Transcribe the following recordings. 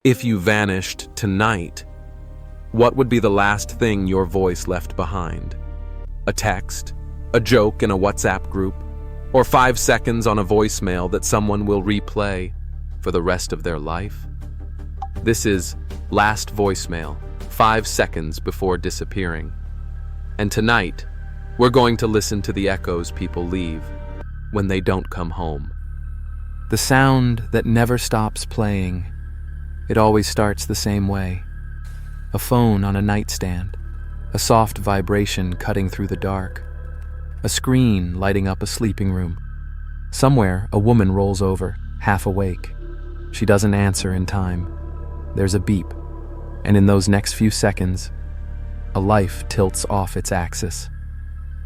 If you vanished tonight, what would be the last thing your voice left behind? A text, a joke in a WhatsApp group, or 5 seconds on a voicemail that someone will replay for the rest of their life? This is Last Voicemail, 5 seconds before disappearing. And tonight, we're going to listen to the echoes people leave when they don't come home. The sound that never stops playing. It always starts the same way. A phone on a nightstand, a soft vibration cutting through the dark, a screen lighting up a sleeping room. Somewhere, a woman rolls over, half awake. She doesn't answer in time. There's a beep, and in those next few seconds, a life tilts off its axis.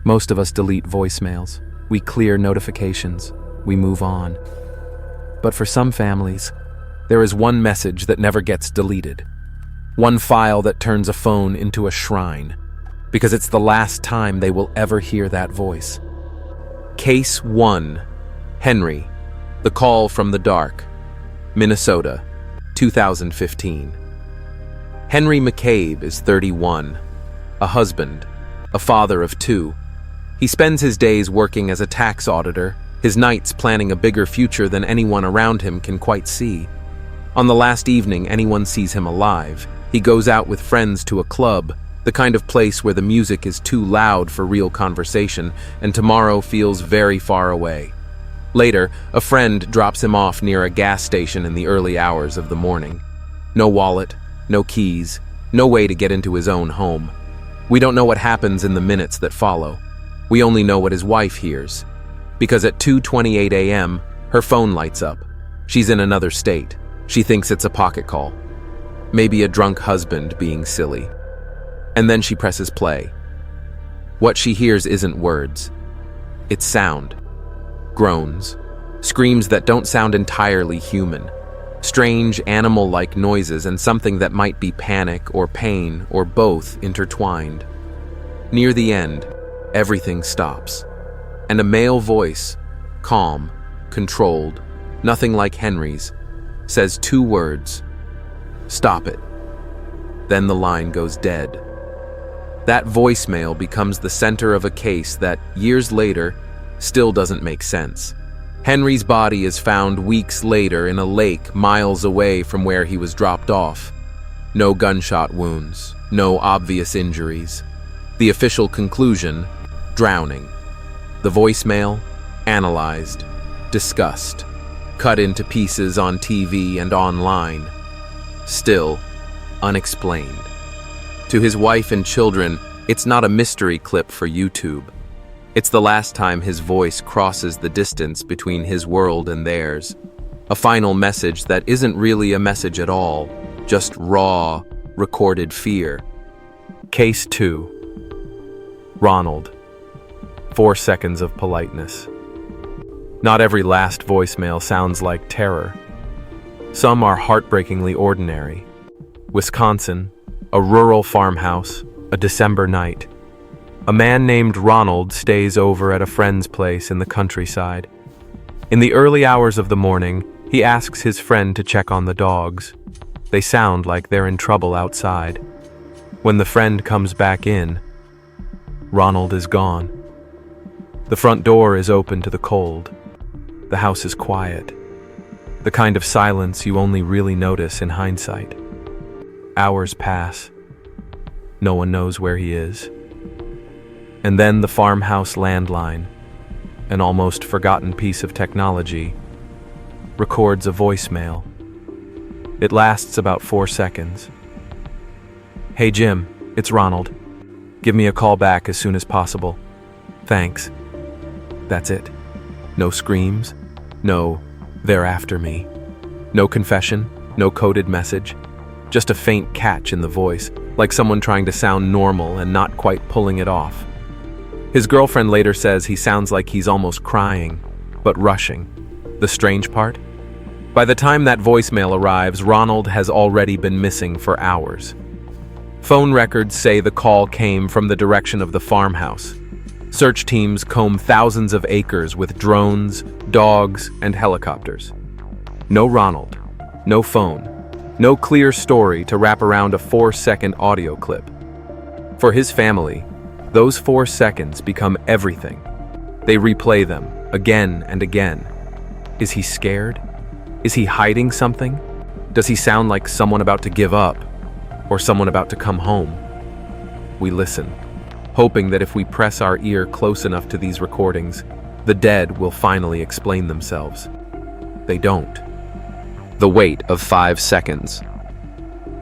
Most of us delete voicemails. We clear notifications. We move on. But for some families, there is one message that never gets deleted. One file that turns a phone into a shrine, because it's the last time they will ever hear that voice. Case 1. Henry. The Call from the Dark. Minnesota, 2015. Henry McCabe is 31, a husband, a father of 2. He spends his days working as a tax auditor, his nights planning a bigger future than anyone around him can quite see. On the last evening anyone sees him alive, he goes out with friends to a club, the kind of place where the music is too loud for real conversation, and tomorrow feels very far away. Later, a friend drops him off near a gas station in the early hours of the morning. No wallet, no keys, no way to get into his own home. We don't know what happens in the minutes that follow. We only know what his wife hears. Because at 2:28 a.m., her phone lights up. She's in another state. She thinks it's a pocket call. Maybe a drunk husband being silly. And then she presses play. What she hears isn't words. It's sound. Groans. Screams that don't sound entirely human. Strange animal-like noises and something that might be panic or pain or both intertwined. Near the end, everything stops. And a male voice, calm, controlled, nothing like Henry's, says 2 words. Stop it. Then the line goes dead. That voicemail becomes the center of a case that, years later, still doesn't make sense. Henry's body is found weeks later in a lake miles away from where he was dropped off. No gunshot wounds, no obvious injuries. The official conclusion, drowning. The voicemail, analyzed, discussed, cut into pieces on TV and online. Still, unexplained. To his wife and children, it's not a mystery clip for YouTube. It's the last time his voice crosses the distance between his world and theirs. A final message that isn't really a message at all, just raw, recorded fear. Case 2. Ronald. 4 seconds of politeness. Not every last voicemail sounds like terror. Some are heartbreakingly ordinary. Wisconsin, a rural farmhouse, a December night. A man named Ronald stays over at a friend's place in the countryside. In the early hours of the morning, he asks his friend to check on the dogs. They sound like they're in trouble outside. When the friend comes back in, Ronald is gone. The front door is open to the cold. The house is quiet. The kind of silence you only really notice in hindsight. Hours pass. No one knows where he is. And then the farmhouse landline, an almost forgotten piece of technology, records a voicemail. It lasts about 4 seconds. Hey Jim, it's Ronald. Give me a call back as soon as possible. Thanks. That's it. No screams. No, they're after me. No confession. No coded message. Just a faint catch in the voice, like someone trying to sound normal and not quite pulling it off. His girlfriend later says he sounds like he's almost crying, but rushing. The strange part? By the time that voicemail arrives, Ronald has already been missing for hours. Phone records say the call came from the direction of the farmhouse. Search teams comb thousands of acres with drones, dogs, and helicopters. No Ronald, no phone, No clear story to wrap around a 4-second audio clip. For his family, those 4 seconds become everything. They replay them again and again. Is he scared? Is he hiding something? Does he sound like someone about to give up or someone about to come home? We listen, hoping that if we press our ear close enough to these recordings, the dead will finally explain themselves. They don't. The wait of 5 seconds.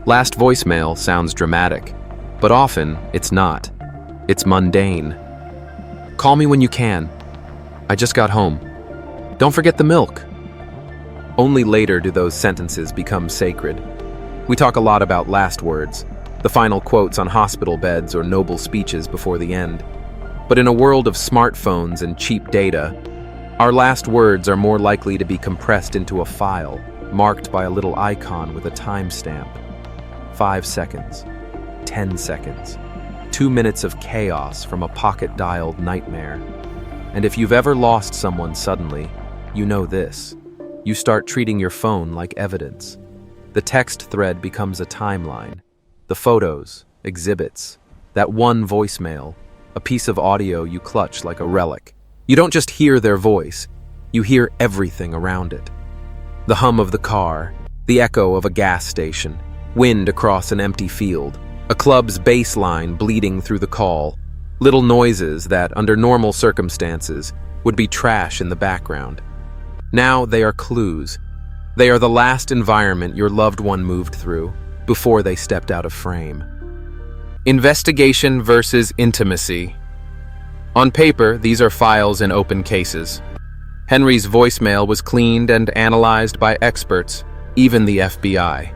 Last voicemail sounds dramatic, but often it's not. It's mundane. Call me when you can. I just got home. Don't forget the milk. Only later do those sentences become sacred. We talk a lot about last words, the final quotes on hospital beds or noble speeches before the end. But in a world of smartphones and cheap data, our last words are more likely to be compressed into a file, marked by a little icon with a timestamp. 5 seconds, 10 seconds, 2 minutes of chaos from a pocket-dialed nightmare. And if you've ever lost someone suddenly, you know this. You start treating your phone like evidence. The text thread becomes a timeline. The photos, exhibits, that one voicemail, a piece of audio you clutch like a relic. You don't just hear their voice, you hear everything around it. The hum of the car, the echo of a gas station, wind across an empty field, a club's bass line bleeding through the call, little noises that, under normal circumstances, would be trash in the background. Now they are clues. They are the last environment your loved one moved through before they stepped out of frame. Investigation versus intimacy. On paper, these are files in open cases. Henry's voicemail was cleaned and analyzed by experts, even the FBI.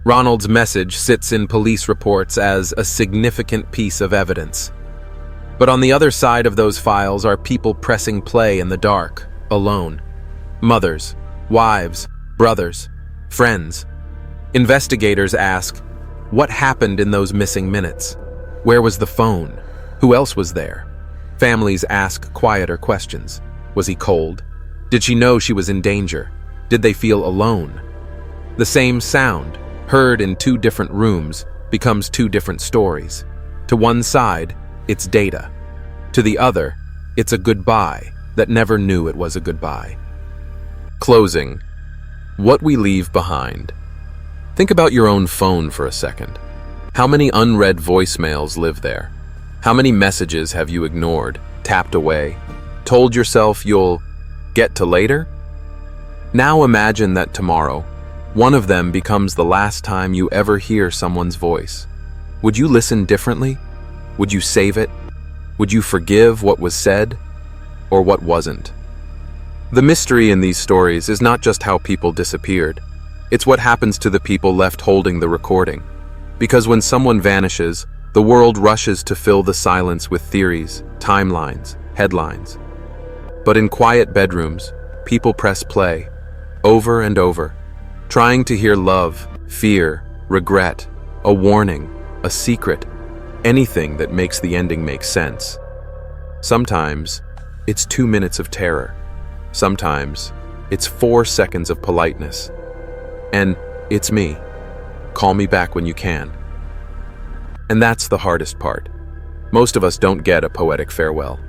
Ronald's message sits in police reports as a significant piece of evidence. But on the other side of those files are people pressing play in the dark, alone. Mothers, wives, brothers, friends. Investigators ask, what happened in those missing minutes? Where was the phone? Who else was there? Families ask quieter questions. Was he cold? Did she know she was in danger? Did they feel alone? The same sound, heard in 2 different rooms, becomes 2 different stories. To one side, it's data. To the other, it's a goodbye that never knew it was a goodbye. Closing. What we leave behind. Think about your own phone for a second. How many unread voicemails live there? How many messages have you ignored, tapped away, told yourself you'll get to later? Now imagine that tomorrow, one of them becomes the last time you ever hear someone's voice. Would you listen differently? Would you save it? Would you forgive what was said or what wasn't? The mystery in these stories is not just how people disappeared. It's what happens to the people left holding the recording. Because when someone vanishes, the world rushes to fill the silence with theories, timelines, headlines. But in quiet bedrooms, people press play, over and over, trying to hear love, fear, regret, a warning, a secret, anything that makes the ending make sense. Sometimes, it's 2 minutes of terror. Sometimes, it's 4 seconds of politeness. And it's me. Call me back when you can. And that's the hardest part. Most of us don't get a poetic farewell.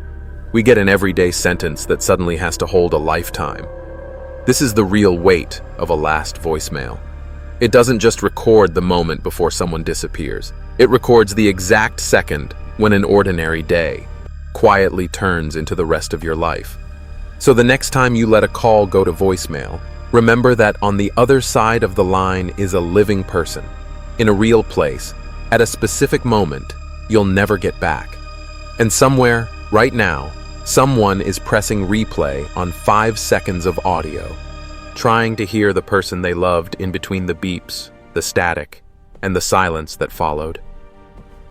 We get an everyday sentence that suddenly has to hold a lifetime. This is the real weight of a last voicemail. It doesn't just record the moment before someone disappears. It records the exact second when an ordinary day quietly turns into the rest of your life. So the next time you let a call go to voicemail, remember that on the other side of the line is a living person, in a real place, at a specific moment you'll never get back. And somewhere, right now, someone is pressing replay on 5 seconds of audio, trying to hear the person they loved in between the beeps, the static, and the silence that followed.